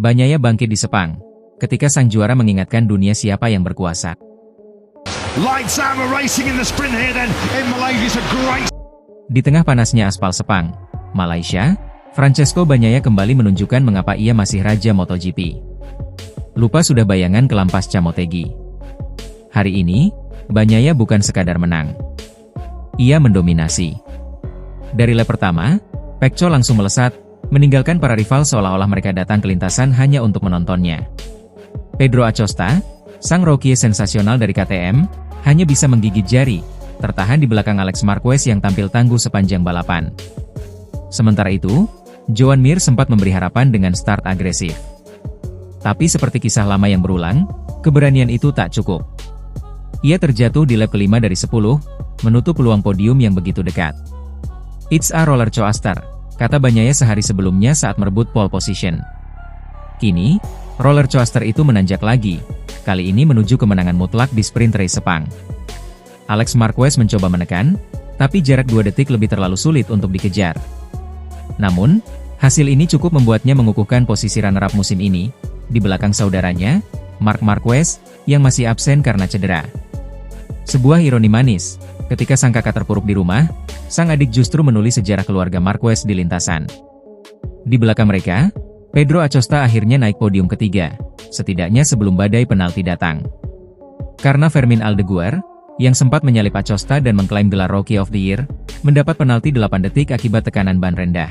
Bagnaia bangkit di Sepang, ketika sang juara mengingatkan dunia siapa yang berkuasa. Di tengah panasnya aspal Sepang, Malaysia, Francesco Bagnaia kembali menunjukkan mengapa ia masih raja MotoGP. Lupa sudah bayangan kelam pasca Motegi. Hari ini, Bagnaia bukan sekadar menang. Ia mendominasi. Dari lap pertama, Pecco langsung melesat, meninggalkan para rival seolah-olah mereka datang ke lintasan hanya untuk menontonnya. Pedro Acosta, sang rookie sensasional dari KTM, hanya bisa menggigit jari, tertahan di belakang Alex Marquez yang tampil tangguh sepanjang balapan. Sementara itu, Joan Mir sempat memberi harapan dengan start agresif. Tapi seperti kisah lama yang berulang, keberanian itu tak cukup. Ia terjatuh di lap kelima dari 10, menutup peluang podium yang begitu dekat. "It's a roller coaster," kata Bagnaia sehari sebelumnya saat merebut pole position. Kini, roller coaster itu menanjak lagi, kali ini menuju kemenangan mutlak di sprint race Sepang. Alex Marquez mencoba menekan, tapi jarak 2 detik lebih terlalu sulit untuk dikejar. Namun, hasil ini cukup membuatnya mengukuhkan posisi runner-up musim ini, di belakang saudaranya, Marc Marquez, yang masih absen karena cedera. Sebuah ironi manis, ketika sang kakak terpuruk di rumah, sang adik justru menulis sejarah keluarga Marquez di lintasan. Di belakang mereka, Pedro Acosta akhirnya naik podium ketiga, setidaknya sebelum badai penalti datang. Karena Fermin Aldeguer, yang sempat menyalip Acosta dan mengklaim gelar Rookie of the Year, mendapat penalti 8 detik akibat tekanan ban rendah.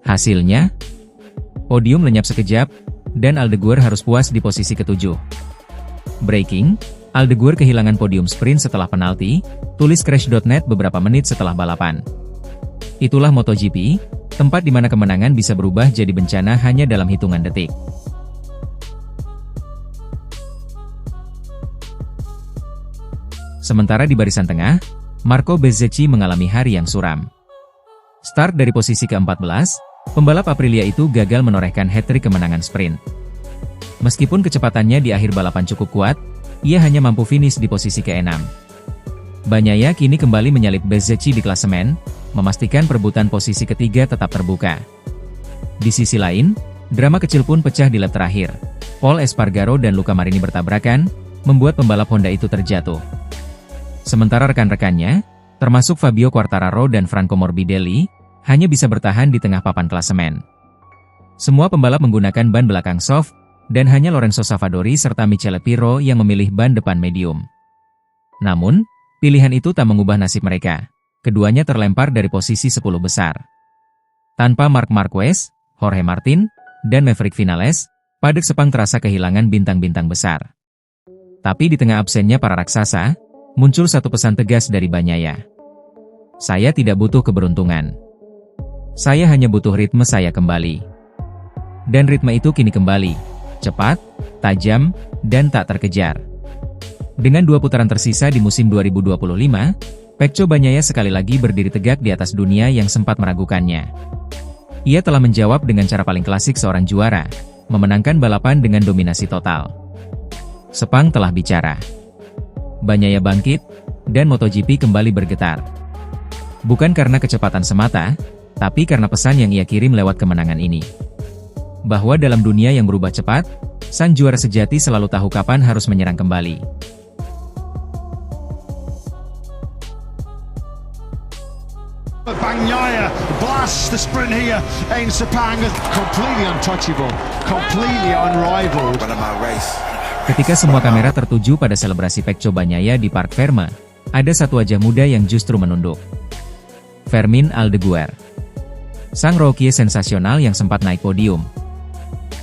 Hasilnya, podium lenyap sekejap, dan Aldeguer harus puas di posisi ketujuh. Breaking, Aldeguer kehilangan podium sprint setelah penalti, tulis Crash.net beberapa menit setelah balapan. Itulah MotoGP, tempat di mana kemenangan bisa berubah jadi bencana hanya dalam hitungan detik. Sementara di barisan tengah, Marco Bezzecchi mengalami hari yang suram. Start dari posisi ke-14, pembalap Aprilia itu gagal menorehkan hat-trick kemenangan sprint. Meskipun kecepatannya di akhir balapan cukup kuat, ia hanya mampu finish di posisi ke-6. Bagnaia kini kembali menyalip Bezzecchi di klasemen, memastikan perebutan posisi ketiga tetap terbuka. Di sisi lain, drama kecil pun pecah di lap terakhir. Pol Espargaro dan Luca Marini bertabrakan, membuat pembalap Honda itu terjatuh. Sementara rekan-rekannya, termasuk Fabio Quartararo dan Franco Morbidelli, hanya bisa bertahan di tengah papan klasemen. Semua pembalap menggunakan ban belakang soft, dan hanya Lorenzo Savadori serta Michele Pirro yang memilih ban depan medium. Namun, pilihan itu tak mengubah nasib mereka. Keduanya terlempar dari posisi 10 besar. Tanpa Marc Marquez, Jorge Martin, dan Maverick Vinales, paddock Sepang terasa kehilangan bintang-bintang besar. Tapi di tengah absennya para raksasa, muncul satu pesan tegas dari Bagnaia. "Saya tidak butuh keberuntungan. Saya hanya butuh ritme saya kembali." Dan ritme itu kini kembali, cepat, tajam, dan tak terkejar. Dengan 2 putaran tersisa di musim 2025, Pecco Bagnaia sekali lagi berdiri tegak di atas dunia yang sempat meragukannya. Ia telah menjawab dengan cara paling klasik seorang juara, memenangkan balapan dengan dominasi total. Sepang telah bicara. Bagnaia bangkit, dan MotoGP kembali bergetar. Bukan karena kecepatan semata, tapi karena pesan yang ia kirim lewat kemenangan ini. Bahwa dalam dunia yang berubah cepat, sang juara sejati selalu tahu kapan harus menyerang kembali. Bagnaia blasts the sprint here in Sepang, completely untouchable, completely unrivaled. Ketika semua kamera tertuju pada selebrasi Pecco Bagnaia di Parc Ferme, ada satu wajah muda yang justru menunduk. Fermin Aldeguer. Sang rookie sensasional yang sempat naik podium.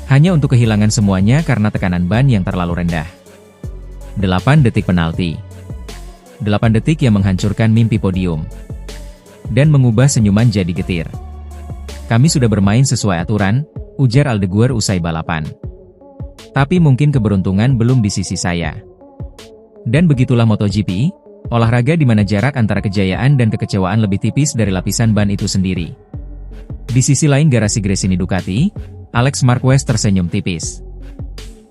Hanya untuk kehilangan semuanya karena tekanan ban yang terlalu rendah. 8 detik penalti. 8 detik yang menghancurkan mimpi podium. Dan mengubah senyuman jadi getir. "Kami sudah bermain sesuai aturan," ujar Aldeguer usai balapan. "Tapi mungkin keberuntungan belum di sisi saya." Dan begitulah MotoGP, olahraga di mana jarak antara kejayaan dan kekecewaan lebih tipis dari lapisan ban itu sendiri. Di sisi lain garasi Gresini Ducati, Alex Marquez tersenyum tipis.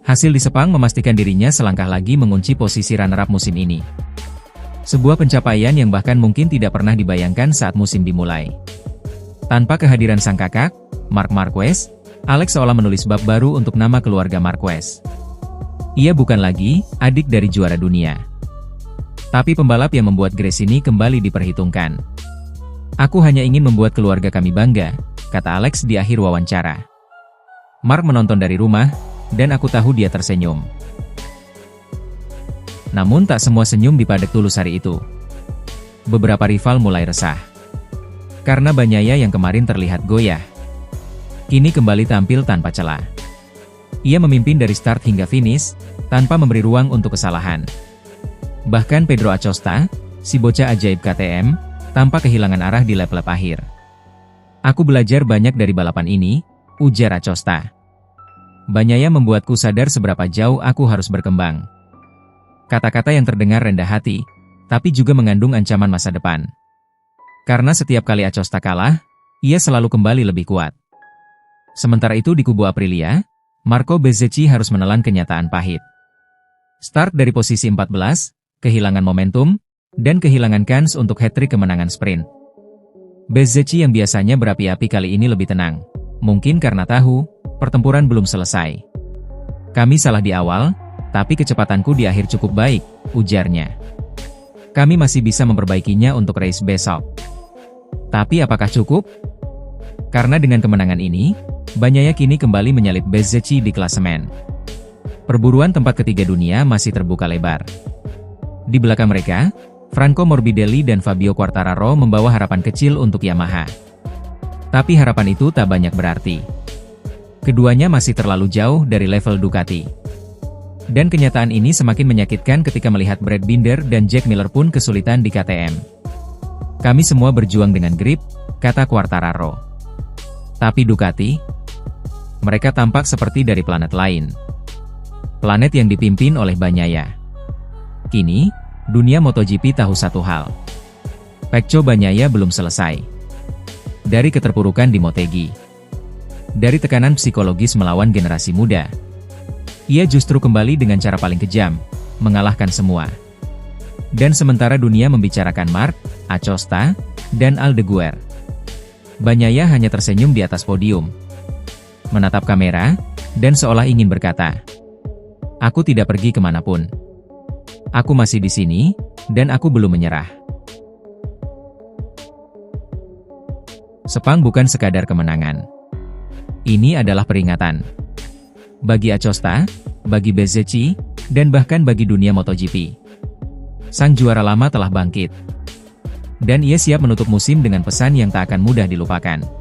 Hasil di Sepang memastikan dirinya selangkah lagi mengunci posisi runner-up musim ini. Sebuah pencapaian yang bahkan mungkin tidak pernah dibayangkan saat musim dimulai. Tanpa kehadiran sang kakak, Marc Marquez, Alex seolah menulis bab baru untuk nama keluarga Marquez. Ia bukan lagi adik dari juara dunia, tapi pembalap yang membuat Gresini kembali diperhitungkan. Aku hanya ingin membuat keluarga kami bangga, kata Alex di akhir wawancara. Mark menonton dari rumah, dan aku tahu dia tersenyum. Namun tak semua senyum dipadek tulus hari itu. Beberapa rival mulai resah. Karena Bagnaia yang kemarin terlihat goyah, kini kembali tampil tanpa celah. Ia memimpin dari start hingga finish, tanpa memberi ruang untuk kesalahan. Bahkan Pedro Acosta, si bocah ajaib KTM, tanpa kehilangan arah di lap-lap akhir. Aku belajar banyak dari balapan ini, ujar Acosta. Bagnaia membuatku sadar seberapa jauh aku harus berkembang. Kata-kata yang terdengar rendah hati, tapi juga mengandung ancaman masa depan. Karena setiap kali Acosta kalah, ia selalu kembali lebih kuat. Sementara itu di kubu Aprilia, Marco Bezzecchi harus menelan kenyataan pahit. Start dari posisi 14, kehilangan momentum, dan kehilangan kans untuk hat-trick kemenangan sprint. Bezzecchi yang biasanya berapi-api kali ini lebih tenang. Mungkin karena tahu, pertempuran belum selesai. Kami salah di awal, tapi kecepatanku di akhir cukup baik, ujarnya. Kami masih bisa memperbaikinya untuk race besok. Tapi apakah cukup? Karena dengan kemenangan ini, Bagnaia kini kembali menyalip Bezzecchi di klasemen. Perburuan tempat ketiga dunia masih terbuka lebar. Di belakang mereka, Franco Morbidelli dan Fabio Quartararo membawa harapan kecil untuk Yamaha. Tapi harapan itu tak banyak berarti. Keduanya masih terlalu jauh dari level Ducati. Dan kenyataan ini semakin menyakitkan ketika melihat Brad Binder dan Jack Miller pun kesulitan di KTM. Kami semua berjuang dengan grip, kata Quartararo. Tapi Ducati? Mereka tampak seperti dari planet lain. Planet yang dipimpin oleh Bagnaia. Kini, dunia MotoGP tahu satu hal. Pecco Bagnaia belum selesai. Dari keterpurukan di Motegi. Dari tekanan psikologis melawan generasi muda. Ia justru kembali dengan cara paling kejam, mengalahkan semua. Dan sementara dunia membicarakan Marc, Acosta, dan Aldeguer, Bagnaia hanya tersenyum di atas podium. Menatap kamera, dan seolah ingin berkata, "Aku tidak pergi kemanapun. Aku masih di sini, dan aku belum menyerah." Sepang bukan sekadar kemenangan. Ini adalah peringatan. Bagi Acosta, bagi Bezzecchi, dan bahkan bagi dunia MotoGP. Sang juara lama telah bangkit. Dan ia siap menutup musim dengan pesan yang tak akan mudah dilupakan.